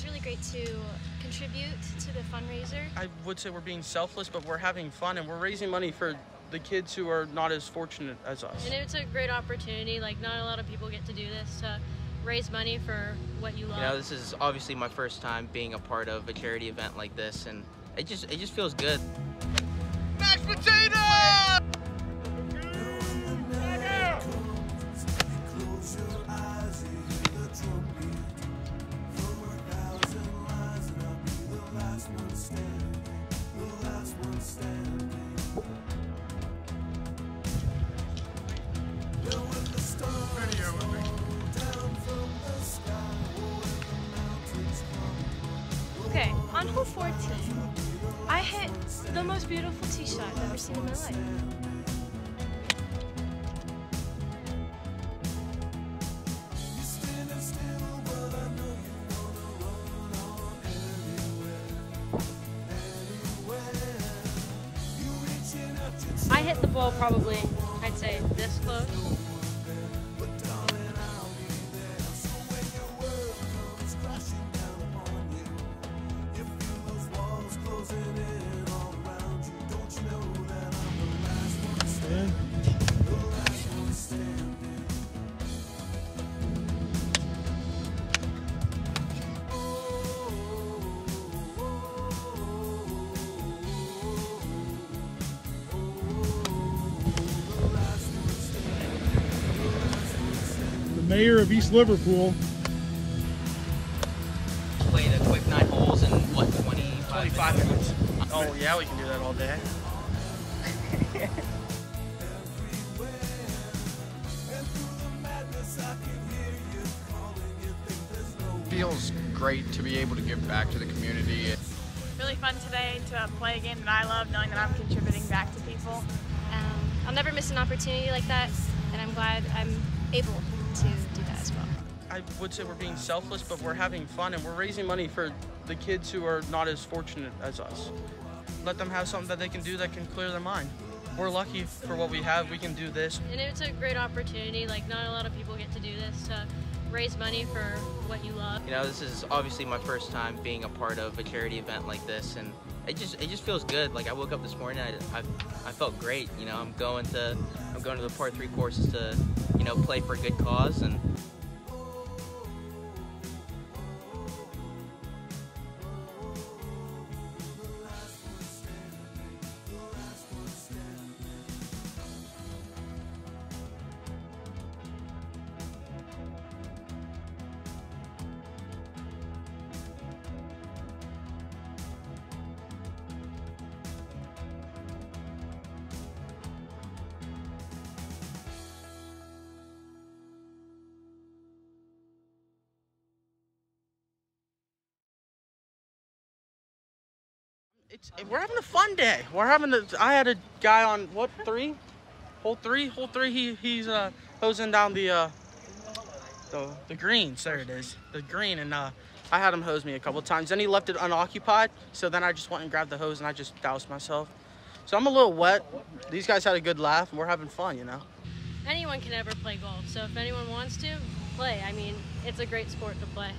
was really great to contribute to the fundraiser. I would say we're being selfless, but we're having fun and we're raising money for the kids who are not as fortunate as us. And it's a great opportunity. Like, not a lot of people get to do this, to raise money for what you love. You know, this is obviously my first time being a part of a charity event like this, and it just feels good. Mashed potato! Okay, on hole 14, I hit the most beautiful tee shot I've ever seen in my life. I hit the ball probably, I'd say, this close. Mayor of East Liverpool. Played a quick 9 holes in what, 25 minutes. Oh yeah, we can do that all day. Feels great to be able to give back to the community. Really fun today to play a game that I love, knowing that I'm contributing back to people. I'll never miss an opportunity like that, and I'm glad I'm able to do that as well. I would say we're being selfless, but we're having fun and we're raising money for the kids who are not as fortunate as us. Let them have something that they can do that can clear their mind. We're lucky for what we have. We can do this. And it's a great opportunity. Like, not a lot of people get to do this, to raise money for what you love. You know, this is obviously my first time being a part of a charity event like this, and it just feels good. Like, I woke up this morning, I felt great. You know, I'm going to the par 3 courses to, you know, play for a good cause. And we're having a fun day. I had a guy on what, 3? Hole 3. Hole 3. He's hosing down the greens. There it is, the green, and I had him hose me a couple times. Then he left it unoccupied, so then I just went and grabbed the hose and I just doused myself. So I'm a little wet. These guys had a good laugh and we're having fun, you know. Anyone can ever play golf, so if anyone wants to, play. I mean, it's a great sport to play.